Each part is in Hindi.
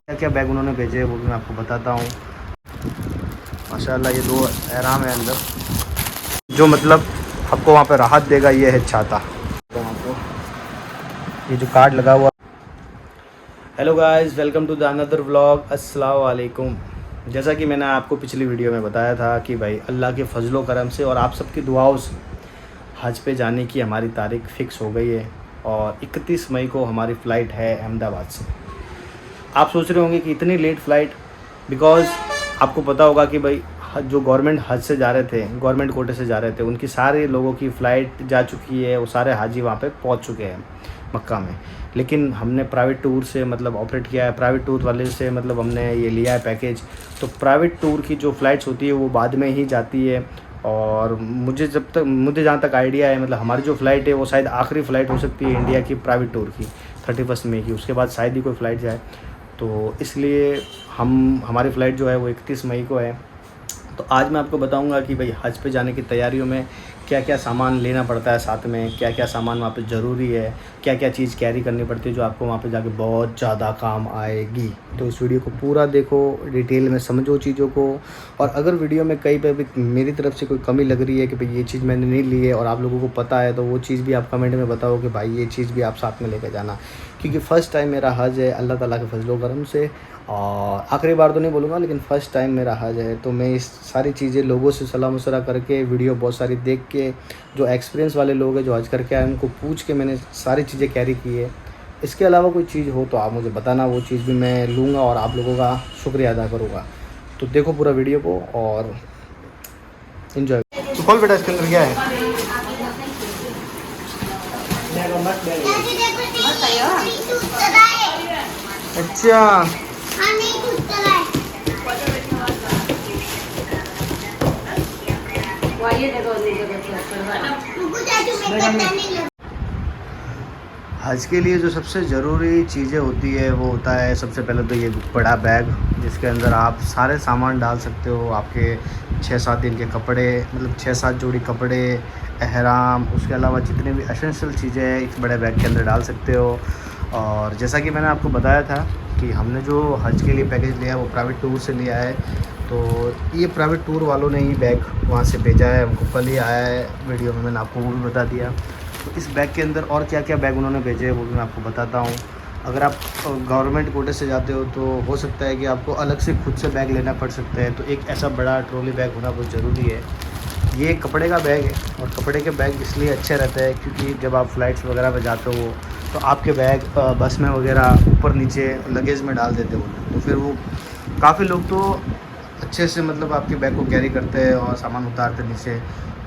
क्या क्या बैग उन्होंने भेजे हैं वो भी मैं आपको बताता हूँ। माशाल्लाह ये 2 एहराम है अंदर, जो मतलब आपको वहाँ पे राहत देगा। ये है छाता, ये जो कार्ड लगा हुआ। Hello guys, welcome to the another vlog. अस्सलाम वालेकुम। जैसा कि मैंने आपको पिछली वीडियो में बताया था कि भाई अल्लाह के फजलो करम से और आप सबकी दुआओं से हज पे जाने की हमारी तारीख़ फ़िक्स हो गई है और 31 मई को हमारी फ़्लाइट है अहमदाबाद से। आप सोच रहे होंगे कि इतनी लेट फ़्लाइट, बिकॉज़ आपको पता होगा कि भाई जो गवर्नमेंट हज से जा रहे थे, गवर्नमेंट कोटे से जा रहे थे, उनकी सारे लोगों की फ़्लाइट जा चुकी है। वो सारे हाजी वहाँ पे पहुँच चुके हैं मक्का में। लेकिन हमने प्राइवेट टूर से मतलब ऑपरेट किया है, प्राइवेट टूर वाले से मतलब हमने ये लिया है पैकेज। तो प्राइवेट टूर की जो फ़्लाइट्स होती है वो बाद में ही जाती है। और मुझे जहाँ तक आइडिया है, मतलब हमारी जो फ़्लाइट है वो शायद आखिरी फ़्लाइट हो सकती है इंडिया की प्राइवेट टूर की, 31 मई की। उसके बाद शायद ही कोई फ़्लाइट जाए। तो इसलिए हमारी फ़्लाइट जो है वो 31 मई को है। तो आज मैं आपको बताऊंगा कि भाई हज पे जाने की तैयारियों में क्या क्या सामान लेना पड़ता है, साथ में क्या क्या सामान वहाँ पे ज़रूरी है, क्या क्या चीज़ कैरी करनी पड़ती है जो आपको वहाँ पे जाके बहुत ज़्यादा काम आएगी। तो इस वीडियो को पूरा देखो, डिटेल में समझो चीज़ों को। और अगर वीडियो में कहीं पे भी मेरी तरफ से कोई कमी लग रही है कि भाई ये चीज़ मैंने नहीं ली है और आप लोगों को पता है, तो वो चीज़ भी आप कमेंट में बताओ कि भाई ये चीज़ भी आप साथ में लेकर जाना। क्योंकि फ़र्स्ट टाइम मेरा हज है अल्लाह ताला के फजलो करम से, और आखिरी बार तो नहीं बोलूँगा लेकिन फ़र्स्ट टाइम मेरा हज है। तो मैं इस सारी चीज़ें लोगों से सलाह मशवरा करके, वीडियो बहुत सारी देख के, जो एक्सपीरियंस वाले लोग हैं जो हज करके आए उनको पूछ के मैंने सारी चीज़ें कैरी की है। इसके अलावा कोई चीज़ हो तो आप मुझे बताना, वो चीज़ भी मैं लूँगा और आप लोगों का शुक्रिया अदा करूँगा। तो देखो पूरा वीडियो को और इन्जॉय। तो कॉल बेटा इसके अंदर क्या है? अच्छा, हज के लिए जो सबसे ज़रूरी चीज़ें होती है वो होता है सबसे पहले तो ये बड़ा बैग, जिसके अंदर आप सारे सामान डाल सकते हो। आपके 6-7 दिन के कपड़े, मतलब 6-7 जोड़ी कपड़े, एहराम, उसके अलावा जितने भी एसेंशियल चीज़ें हैं इस बड़े बैग के अंदर डाल सकते हो। और जैसा कि मैंने आपको बताया था कि हमने जो हज के लिए पैकेज लिया है वो प्राइवेट टूर से लिया है। तो ये प्राइवेट टूर वालों ने ही बैग वहाँ से भेजा है, हमको कल ही आया है। वीडियो में मैंने आपको वो भी बता दिया। तो इस बैग के अंदर और क्या क्या बैग उन्होंने भेजे हैं वो भी मैं आपको बताता हूँ। अगर आप गवर्नमेंट कोटे से जाते हो तो हो सकता है कि आपको अलग से खुद से बैग लेना पड़ सकता है। तो एक ऐसा बड़ा ट्रॉली बैग होना बहुत ज़रूरी है। ये कपड़े का बैग है और कपड़े के बैग इसलिए अच्छे रहते हैं क्योंकि जब आप फ़्लाइट्स वगैरह पे जाते हो तो आपके बैग बस में वगैरह ऊपर नीचे लगेज में डाल देते हो, तो फिर वो काफ़ी लोग तो अच्छे से मतलब आपके बैग को कैरी करते हैं और सामान उतारते नीचे।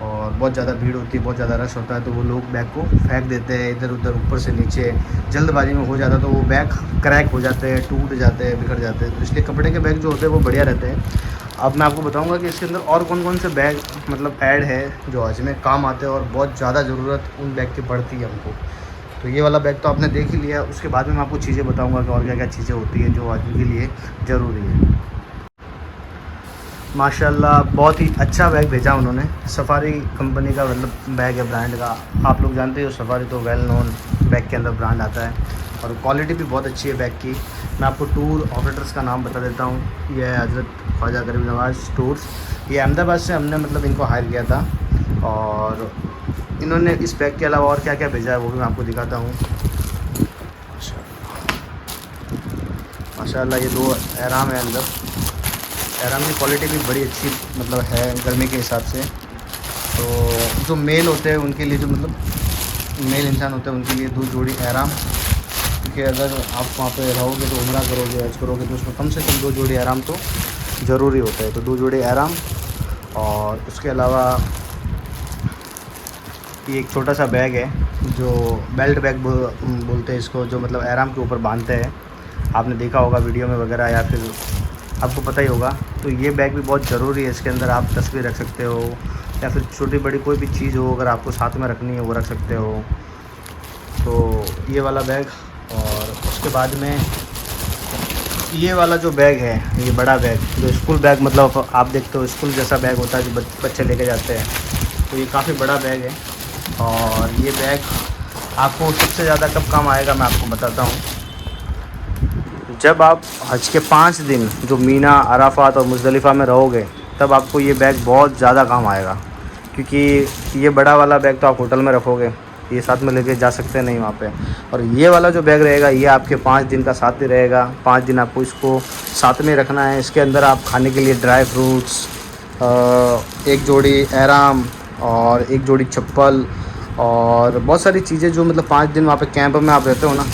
और बहुत ज़्यादा भीड़ होती है, बहुत ज़्यादा रश होता है, तो वो लोग बैग को फेंक देते हैं इधर उधर ऊपर से नीचे। जल्दबाजी में हो जाता है तो वो बैग क्रैक हो जाते हैं, टूट जाते हैं, बिखर जाते हैं। तो इसलिए कपड़े के बैग जो होते हैं वो बढ़िया रहते हैं। अब मैं आपको बताऊंगा कि इसके अंदर और कौन कौन से बैग मतलब ऐड है जो हज में काम आते हैं और बहुत ज़्यादा ज़रूरत उन बैग की पड़ती है हमको। तो ये वाला बैग तो आपने देख ही लिया, उसके बाद में मैं आपको चीज़ें बताऊँगा कि और क्या क्या चीज़ें होती हैं जो हज के लिए ज़रूरी है। माशाल्लाह बहुत ही अच्छा बैग भेजा उन्होंने। सफारी कंपनी का मतलब बैग है, ब्रांड का। आप लोग जानते हो सफारी तो वेल नोन बैग के अंदर ब्रांड आता है और क्वालिटी भी बहुत अच्छी है बैग की। मैं आपको टूर ऑपरेटर्स का नाम बता देता हूँ। ये है हज़रत ख्वाजा गरीब नवाज़ टूर्स। ये अहमदाबाद से हमने मतलब इनको हायर किया था। और इन्होंने इस बैग के अलावा और क्या क्या भेजा है वो भी मैं आपको दिखाता हूँ। माशाल्लाह ये 2 एहराम है अंदर। एहराम की क्वालिटी भी बड़ी अच्छी मतलब है गर्मी के हिसाब से। तो जो मेल होते हैं उनके लिए, जो मतलब मेल इंसान होते हैं उनके लिए 2 जोड़ी एहराम, क्योंकि अगर आप वहाँ पे रहोगे तो उम्रा करोगे, हज करोगे, तो उसमें कम से कम 2 जोड़ी एहराम तो ज़रूरी होता है। तो 2 जोड़ी एहराम। और उसके अलावा ये एक छोटा सा बैग है जो बेल्ट बैग बोलते हैं इसको, जो मतलब एहराम के ऊपर बांधते हैं। आपने देखा होगा वीडियो में वगैरह या फिर आपको पता ही होगा। तो ये बैग भी बहुत ज़रूरी है। इसके अंदर आप तस्वीर रख सकते हो या फिर छोटी बड़ी कोई भी चीज़ हो अगर आपको साथ में रखनी है वो रख सकते हो। तो ये वाला बैग। और उसके बाद में ये वाला जो बैग है, ये बड़ा बैग जो स्कूल बैग मतलब आप देखते हो स्कूल जैसा बैग होता है जो बच्चे लेके जाते हैं। तो ये काफ़ी बड़ा बैग है। और ये बैग आपको सबसे ज़्यादा कब काम आएगा मैं आपको बताता हूँ। जब आप हज के 5 दिन जो मीना, अराफात और मुज़दलिफ़ा में रहोगे, तब आपको ये बैग बहुत ज़्यादा काम आएगा। क्योंकि ये बड़ा वाला बैग तो आप होटल में रखोगे, ये साथ में लेके जा सकते नहीं वहाँ पे। और ये वाला जो बैग रहेगा ये आपके 5 दिन का साथ ही रहेगा। 5 दिन आपको इसको साथ में रखना है। इसके अंदर आप खाने के लिए ड्राई फ्रूट्स, एक जोड़ी एहराम और एक जोड़ी चप्पल और बहुत सारी चीज़ें जो मतलब 5 दिन वहाँ पे कैंप में आप रहते हो ना,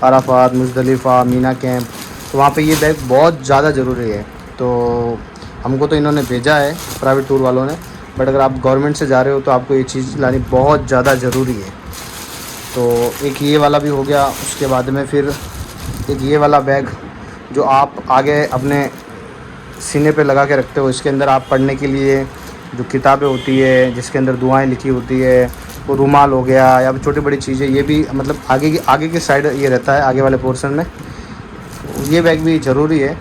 अराफात, मुज़दलिफ़ा, मीना कैंप, तो वहाँ पे ये बैग बहुत ज़्यादा ज़रूरी है। तो हमको तो इन्होंने भेजा है प्राइवेट टूर वालों ने, बट अगर आप गवर्नमेंट से जा रहे हो तो आपको ये चीज़ लानी बहुत ज़्यादा ज़रूरी है। तो एक ये वाला भी हो गया। उसके बाद में फिर एक ये वाला बैग जो आप आगे अपने सीने पे लगा के रखते हो। इसके अंदर आप पढ़ने के लिए जो किताबें होती है, जिसके अंदर दुआएं लिखी होती है, वो रुमाल हो गया या फिर छोटी बड़ी चीज़ें, ये भी मतलब आगे की साइड ये रहता है, आगे वाले पोर्शन में। ये बैग भी ज़रूरी है।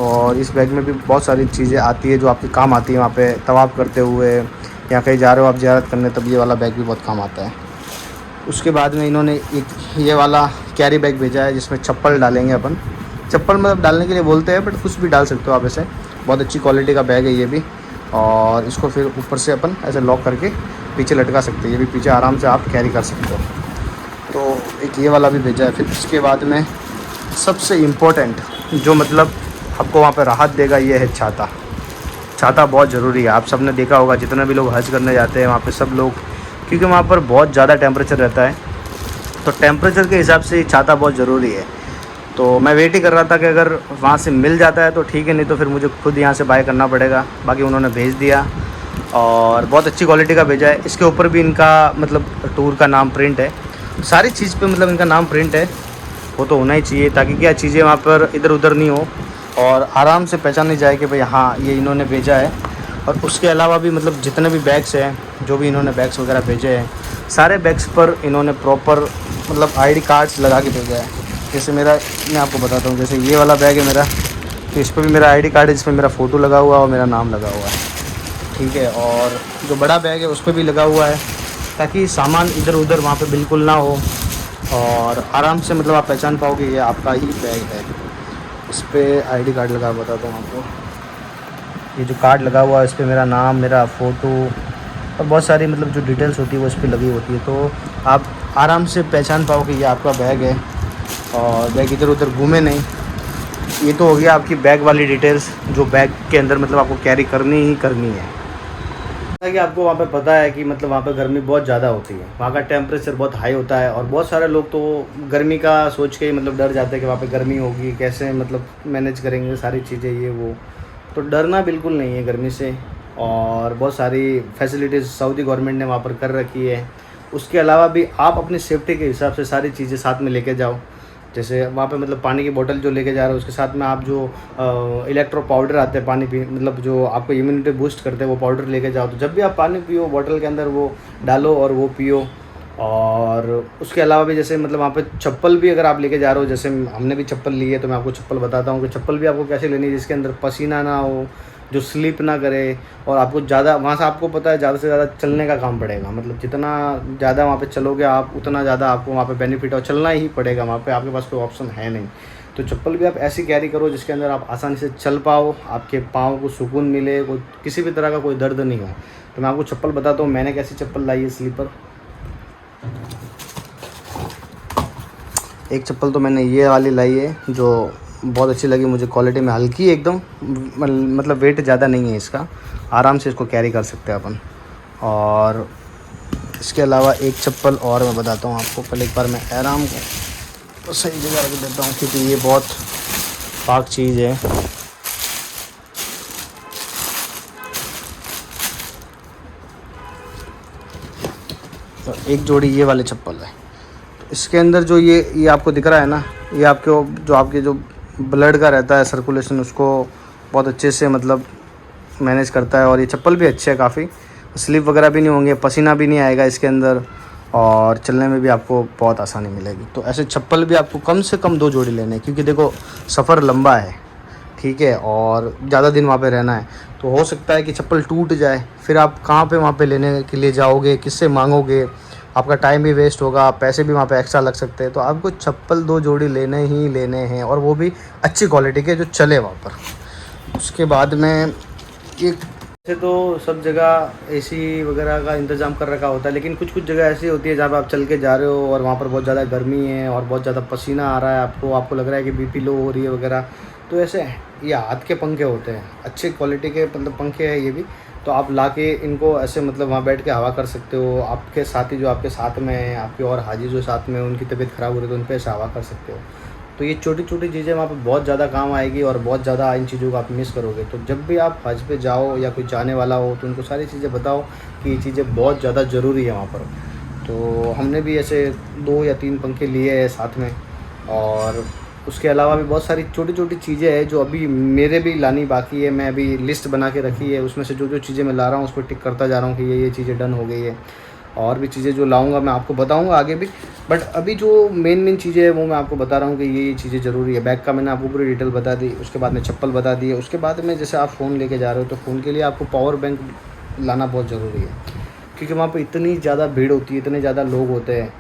और इस बैग में भी बहुत सारी चीज़ें आती है जो आपके काम आती है वहाँ पे तवाफ़ करते हुए या कहीं जा रहे हो आप ज़ियारत करने, तब ये वाला बैग भी बहुत काम आता है। उसके बाद में इन्होंने एक ये वाला कैरी बैग भेजा है जिसमें चप्पल डालेंगे अपन। चप्पल मतलब डालने के लिए बोलते हैं, बट कुछ भी डाल सकते हो आप ऐसे। बहुत अच्छी क्वालिटी का बैग है ये भी। और इसको फिर ऊपर से अपन ऐसे लॉक करके पीछे लटका सकते हैं। ये भी पीछे आराम से आप कैरी कर सकते हो। तो एक ये वाला भी भेजा है। फिर उसके बाद में सबसे इम्पोर्टेंट जो मतलब आपको वहाँ पे राहत देगा ये है छाता। छाता बहुत ज़रूरी है। आप सब ने देखा होगा जितने भी लोग हज करने जाते हैं वहाँ पे सब लोग, क्योंकि वहाँ पर बहुत ज़्यादा टेम्परेचर रहता है, तो टेम्परेचर के हिसाब से छाता बहुत ज़रूरी है। तो मैं वेट ही कर रहा था कि अगर वहाँ से मिल जाता है तो ठीक है, नहीं तो फिर मुझे खुद यहाँ से बाय करना पड़ेगा। बाकी उन्होंने भेज दिया और बहुत अच्छी क्वालिटी का भेजा है। इसके ऊपर भी इनका मतलब टूर का नाम प्रिंट है, सारी चीज़ पे मतलब इनका नाम प्रिंट है। वो तो होना ही चाहिए ताकि क्या चीज़ें वहाँ पर इधर उधर नहीं हो और आराम से पहचानी जाए कि भाई हाँ ये इन्होंने भेजा है। और उसके अलावा भी मतलब जितने भी बैग्स हैं, जो भी इन्होंने बैग्स वगैरह भेजे हैं, सारे बैग्स पर इन्होंने प्रॉपर मतलब आईडी कार्ड्स लगा के भेजा है। जैसे मेरा, मैं आपको बताता हूँ, जैसे ये वाला बैग है मेरा, तो इस पर भी मेरा आईडी कार्ड है जिसमें मेरा फ़ोटो लगा हुआ है और मेरा नाम लगा हुआ है, ठीक है। और जो बड़ा बैग है उस पर भी लगा हुआ है ताकि सामान इधर उधर वहाँ पे बिल्कुल ना हो और आराम से मतलब आप पहचान पाओगे ये आपका ही बैग है। इस पर आईडी कार्ड लगा, बताता हूँ आपको। ये जो कार्ड लगा हुआ है इस पर मेरा नाम, मेरा फ़ोटो और बहुत सारी मतलब जो डिटेल्स होती है वो इस पर लगी होती है, तो आप आराम से पहचान पाओगे ये आपका बैग है और बैग इधर उधर घूमे नहीं। ये तो हो गया आपकी बैग वाली डिटेल्स जो बैग के अंदर मतलब आपको कैरी करनी ही करनी है। जैसा कि आपको वहाँ पे पता है कि मतलब वहाँ पे गर्मी बहुत ज़्यादा होती है, वहाँ का टेम्परेचर बहुत हाई होता है और बहुत सारे लोग तो गर्मी का सोच के ही मतलब डर जाते हैं कि वहाँ पे गर्मी होगी, कैसे मतलब मैनेज करेंगे सारी चीज़ें ये वो। तो डरना बिल्कुल नहीं है गर्मी से। और बहुत सारी फैसिलिटीज़ सऊदी गवर्नमेंट ने वहाँ पर कर रखी है। उसके अलावा भी आप अपनी सेफ्टी के हिसाब से सारी चीज़ें साथ में लेके जाओ। जैसे वहाँ पे मतलब पानी की बोतल जो लेके जा रहे हो उसके साथ में आप जो इलेक्ट्रो पाउडर आते हैं पानी पी मतलब जो आपको इम्यूनिटी बूस्ट करते हैं वो पाउडर लेके जाओ। तो जब भी आप पानी पियो बोतल के अंदर वो डालो और वो पियो। और उसके अलावा भी जैसे मतलब वहाँ पे चप्पल भी अगर आप लेके जा रहे हो, जैसे हमने भी चप्पल ली है तो मैं आपको चप्पल बताता हूँ कि चप्पल भी आपको कैसे लेनी है जिसके अंदर पसीना ना हो, जो स्लिप ना करे। और आपको ज़्यादा वहाँ से आपको पता है ज़्यादा से ज़्यादा चलने का काम पड़ेगा, मतलब जितना ज़्यादा वहाँ पे चलोगे आप उतना ज़्यादा आपको वहाँ पे बेनिफिट, और चलना ही पड़ेगा वहाँ पे, आपके पास कोई ऑप्शन है नहीं। तो चप्पल भी आप ऐसी कैरी करो जिसके अंदर आप आसानी से चल पाओ, आपके पाँव को सुकून मिले, कोई किसी भी तरह का कोई दर्द नहीं हो। तो मैं आपको चप्पल बताता हूँ मैंने कैसी चप्पल लाई है स्लीपर। एक चप्पल तो मैंने ये वाली लाई है जो बहुत अच्छी लगी मुझे, क्वालिटी में हल्की एकदम, मतलब वेट ज़्यादा नहीं है इसका, आराम से इसको कैरी कर सकते हैं अपन। और इसके अलावा एक चप्पल और मैं बताता हूँ आपको, पहले एक बार मैं एहराम को सही जगह रख देता हूँ क्योंकि ये बहुत पाक चीज़ है। तो एक जोड़ी ये वाले चप्पल है, इसके अंदर जो ये आपको दिख रहा है ना, ये आपके जो ब्लड का रहता है सर्कुलेशन उसको बहुत अच्छे से मतलब मैनेज करता है। और ये चप्पल भी अच्छे है काफ़ी, स्लिप वगैरह भी नहीं होंगे, पसीना भी नहीं आएगा इसके अंदर और चलने में भी आपको बहुत आसानी मिलेगी। तो ऐसे चप्पल भी आपको कम से कम 2 जोड़ी लेने हैं क्योंकि देखो सफ़र लंबा है, ठीक है, और ज़्यादा दिन वहाँ पे रहना है। तो हो सकता है कि चप्पल टूट जाए, फिर आप कहाँ पे वहाँ पे लेने के लिए जाओगे, किससे मांगोगे, आपका टाइम भी वेस्ट होगा, पैसे भी वहाँ पे एक्स्ट्रा लग सकते हैं। तो आपको चप्पल 2 जोड़ी लेने ही लेने हैं, और वो भी अच्छी क्वालिटी के जो चले वहाँ पर। उसके बाद में एक वैसे तो सब जगह एसी वगैरह का इंतज़ाम कर रखा होता है, लेकिन कुछ कुछ जगह ऐसी होती है जहाँ पे आप चल के जा रहे हो और वहाँ पर बहुत ज़्यादा गर्मी है और बहुत ज़्यादा पसीना आ रहा है, आपको लग रहा है कि बीपी लो हो रही है वगैरह। तो ऐसे ये हाथ के पंखे होते हैं, अच्छे क्वालिटी के मतलब पंखे हैं ये भी। तो आप ला के इनको ऐसे मतलब वहाँ बैठ के हवा कर सकते हो। आपके साथी जो आपके साथ में हैं, आपके और हाजी जो साथ में हैं, उनकी तबीयत ख़राब हो रही है तो उन पर ऐसे हवा कर सकते हो। तो ये छोटी छोटी चीज़ें वहाँ पे बहुत ज़्यादा काम आएगी और बहुत ज़्यादा इन चीज़ों को आप मिस करोगे। तो जब भी आप हज पे जाओ या कोई जाने वाला हो तो उनको सारी चीज़ें बताओ कि ये चीज़ें बहुत ज़्यादा ज़रूरी है वहाँ पर। तो हमने भी ऐसे 2 या 3 पंखे लिए हैं साथ में, और उसके अलावा भी बहुत सारी छोटी छोटी चीज़ें हैं जो अभी मेरे भी लानी बाकी है। मैं अभी लिस्ट बना के रखी है, उसमें से जो जो चीज़ें मैं ला रहा हूँ उस पर टिक करता जा रहा हूँ कि ये चीज़ें डन हो गई है। और भी चीज़ें जो लाऊंगा मैं आपको बताऊंगा आगे भी, बट अभी जो मेन चीज़ें हैं वो मैं आपको बता रहा हूँ कि ये चीज़ें ज़रूरी है। बैग का मैंने आपको पूरी डिटेल बता दी, उसके बाद में चप्पल बता दी, उसके बाद में जैसे आप फ़ोन लेके जा रहे हो तो फ़ोन के लिए आपको पावर बैंक लाना बहुत ज़रूरी है, क्योंकि वहाँ पर इतनी ज़्यादा भीड़ होती है, इतने ज़्यादा लोग होते हैं।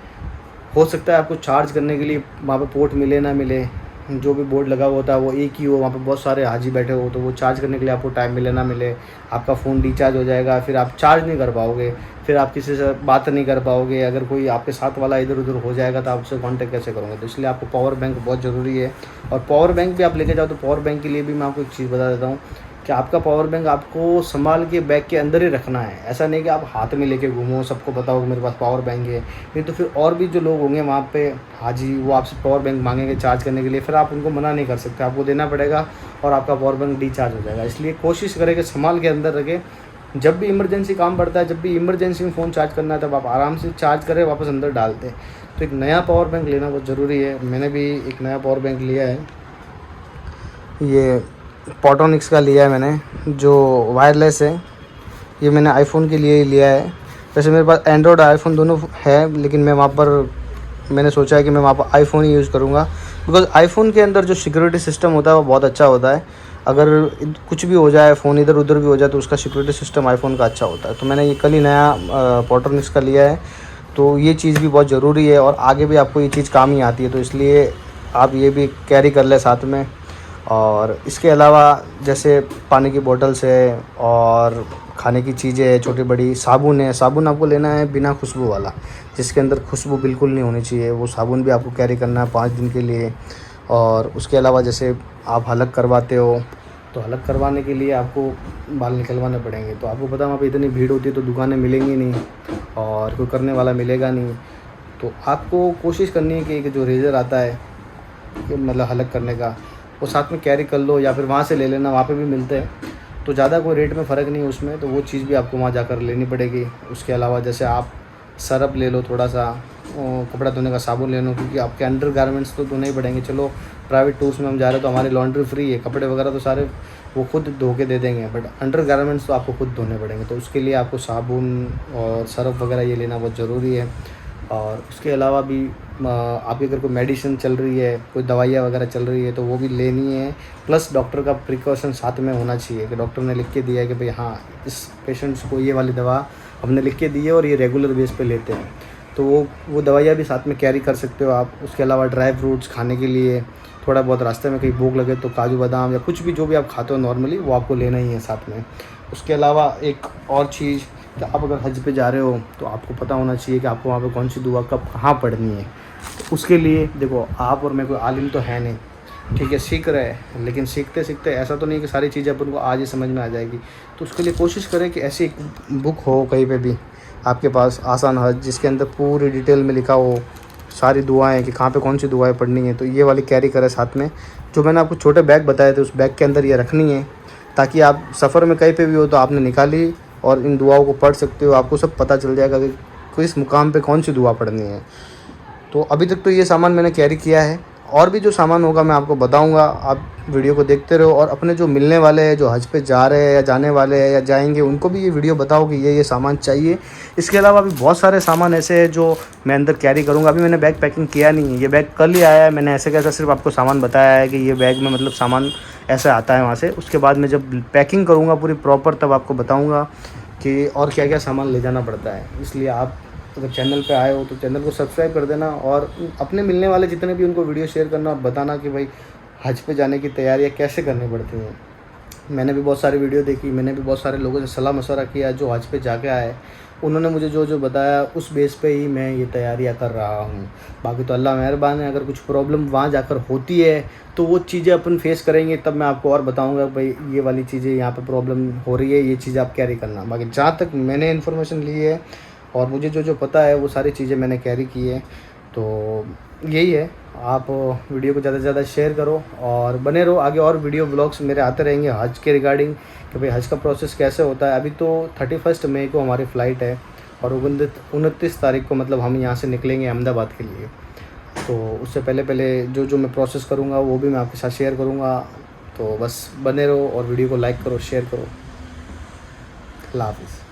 हो सकता है आपको चार्ज करने के लिए वहाँ पे पोर्ट मिले ना मिले, जो भी बोर्ड लगा हुआ होता है वो एक ही हो, वहाँ पे बहुत सारे हाजी बैठे हो, तो वो चार्ज करने के लिए आपको टाइम मिले ना मिले, आपका फ़ोन डिस्चार्ज हो जाएगा, फिर आप चार्ज नहीं कर पाओगे, फिर आप किसी से बात नहीं कर पाओगे। अगर कोई आपके साथ वाला इधर उधर हो जाएगा तो आप उससे कॉन्टैक्ट कैसे करोगे? तो इसलिए आपको पावर बैंक बहुत ज़रूरी है। और पावर बैंक भी आप लेके जाओ तो पावर बैंक के लिए भी मैं आपको एक चीज़ बता देता हूँ कि आपका पावर बैंक आपको संभाल के बैग के अंदर ही रखना है। ऐसा नहीं कि आप हाथ में लेके घूमो, सबको बताओ कि मेरे पास पावर बैंक है। नहीं तो फिर और भी जो लोग होंगे वहाँ पे हाजी, वो आपसे पावर बैंक मांगेंगे चार्ज करने के लिए, फिर आप उनको मना नहीं कर सकते, आपको देना पड़ेगा और आपका पावर बैंक डिचार्ज हो जाएगा। इसलिए कोशिश करें कि संभाल के अंदर रखें। जब भी इमरजेंसी काम पड़ता है, जब भी इमरजेंसी में फ़ोन चार्ज करना है, तब आप आराम से चार्ज करें, वापस अंदर डाल दें। तो एक नया पावर बैंक लेना बहुत ज़रूरी है। मैंने भी एक नया पावर बैंक लिया है, ये पॉटोनिक्स का लिया है मैंने, जो वायरलेस है। ये मैंने आईफोन के लिए ही लिया है। वैसे मेरे पास एंड्रॉयड आईफोन दोनों है, लेकिन मैं वहाँ पर मैंने सोचा है कि मैं वहाँ पर आईफोन ही यूज़ करूँगा, बिकॉज़ आईफोन के अंदर जो सिक्योरिटी सिस्टम होता है वो बहुत अच्छा होता है। अगर कुछ भी हो जाए, फ़ोन इधर उधर भी हो जाए, तो उसका सिक्योरिटी सिस्टम आईफोन का अच्छा होता है। तो मैंने ये कल ही नया पॉटोनिक्स का लिया है। तो ये चीज़ भी बहुत ज़रूरी है और आगे भी आपको ये चीज़ काम ही आती है, तो इसलिए आप ये भी कैरी कर लें साथ में। और इसके अलावा जैसे पानी की बोतल्स है और खाने की चीज़ें हैं, छोटी बड़ी साबुन है। साबुन आपको लेना है बिना खुशबू वाला, जिसके अंदर खुशबू बिल्कुल नहीं होनी चाहिए, वो साबुन भी आपको कैरी करना है 5 दिन के लिए। और उसके अलावा जैसे आप हलक करवाते हो, तो हलक करवाने के लिए आपको बाल निकलवाने पड़ेंगे। तो आपको पता है वहाँ पे इतनी भीड़ होती है तो दुकानें मिलेंगी नहीं और कोई करने वाला मिलेगा नहीं। तो आपको कोशिश करनी है कि एक जो रेज़र आता है कि मतलब हलक करने का, वो साथ में कैरी कर लो, या फिर वहाँ से ले लेना, वहाँ पे भी मिलते हैं। तो ज़्यादा कोई रेट में फ़र्क नहीं है उसमें, तो वो चीज़ भी आपको वहाँ जाकर लेनी पड़ेगी। उसके अलावा जैसे आप सरफ ले लो, थोड़ा सा कपड़ा धोने का साबुन ले लो, क्योंकि आपके अंडर गारमेंट्स तो धोने ही पड़ेंगे। चलो प्राइवेट टूर्स में हम जा रहे हैं तो हमारी लॉन्ड्री फ्री है, कपड़े वगैरह तो सारे वो खुद धो के दे देंगे, बट अंडर गारमेंट्स तो आपको खुद धोने पड़ेंगे। तो उसके लिए आपको साबुन और सरफ वगैरह ये लेना बहुत ज़रूरी है। और उसके अलावा भी आपकी अगर कोई मेडिसिन चल रही है, कोई दवाइयाँ वगैरह चल रही है, तो वो भी लेनी है। प्लस डॉक्टर का प्रिकॉशन साथ में होना चाहिए कि डॉक्टर ने लिख के दिया है कि भाई हाँ, इस पेशेंट्स को ये वाली दवा हमने लिख के दी है और ये रेगुलर बेस पे लेते हैं, तो वो दवाइयाँ भी साथ में कैरी कर सकते हो आप। उसके अलावा ड्राई फ्रूट्स खाने के लिए, थोड़ा बहुत रास्ते में कहीं भूख लगे तो काजू बादाम या कुछ भी जो भी आप खाते हो नॉर्मली, वो आपको लेना ही है साथ में। उसके अलावा एक और चीज़, कि आप अगर हज पे जा रहे हो तो आपको पता होना चाहिए कि आपको वहाँ पे कौन सी दुआ कब कहाँ पढ़नी है। तो उसके लिए देखो, आप और मैं कोई आलिम तो है नहीं, ठीक है, सीख रहे हैं, लेकिन सीखते सीखते ऐसा तो नहीं कि सारी चीज़ें अपन को आज ही समझ में आ जाएगी। तो उसके लिए कोशिश करें कि ऐसी एक बुक हो कहीं पे भी आपके पास, आसान हज, जिसके अंदर पूरी डिटेल में लिखा हो सारी दुआएं कि कहाँ पे कौन सी दुआएं पढ़नी है। तो ये वाली कैरी करें साथ में। जो मैंने आपको छोटे बैग बताए थे उस बैग के अंदर ये रखनी है, ताकि आप सफ़र में कहीं पे भी हो तो आपने निकाली और इन दुआओं को पढ़ सकते हो। आपको सब पता चल जाएगा कि किस मुकाम पे कौन सी दुआ पढ़नी है। तो अभी तक तो ये सामान मैंने कैरी किया है, और भी जो सामान होगा मैं आपको बताऊंगा। आप वीडियो को देखते रहो और अपने जो मिलने वाले हैं, जो हज पे जा रहे हैं या जाने वाले हैं या जाएंगे, उनको भी ये वीडियो बताओ कि ये सामान चाहिए। इसके अलावा भी बहुत सारे सामान ऐसे हैं जो मैं अंदर कैरी करूँगा। अभी मैंने बैग पैकिंग किया नहीं है, ये बैग कल ही आया है। मैंने ऐसे कैसा सिर्फ आपको सामान बताया है कि ये बैग में मतलब सामान ऐसा आता है वहाँ से। उसके बाद मैं जब पैकिंग करूँगा पूरी प्रॉपर, तब आपको बताऊँगा कि और क्या क्या सामान ले जाना पड़ता है। इसलिए आप अगर चैनल पे आए हो तो चैनल को सब्सक्राइब कर देना, और अपने मिलने वाले जितने भी उनको वीडियो शेयर करना, बताना कि भाई हज पे जाने की तैयारियाँ कैसे करनी पड़ती हैं। मैंने भी बहुत सारी वीडियो देखी, मैंने भी बहुत सारे लोगों से सलाह मशवरा किया जो हज पे जाके आए, उन्होंने मुझे जो जो बताया उस बेस पे ही मैं ये तैयारियां कर रहा हूँ। बाकी तो अल्लाह मेहरबान है, अगर कुछ प्रॉब्लम वहाँ जाकर होती है तो वो चीज़ें अपन फेस करेंगे, तब मैं आपको और बताऊँगा भाई ये वाली चीज़ें यहाँ पे प्रॉब्लम हो रही है, ये चीज़ आप कैरी करना। बाकी जहाँ तक मैंने इन्फॉर्मेशन ली है और मुझे जो जो पता है वो सारी चीज़ें मैंने कैरी की है। तो यही है, आप वीडियो को ज़्यादा से ज़्यादा शेयर करो और बने रहो, आगे और वीडियो ब्लॉग्स मेरे आते रहेंगे हज के रिगार्डिंग कि भाई हज का प्रोसेस कैसे होता है। अभी तो 31 मई को हमारी फ़्लाइट है और 29 तारीख को मतलब हम यहाँ से निकलेंगे अहमदाबाद के लिए। तो उससे पहले पहले जो जो मैं प्रोसेस करूँगा वो भी मैं आपके साथ शेयर करूँगा। तो बस बने रहो और वीडियो को लाइक करो, शेयर करो। अल्लाह हाफ़िज़।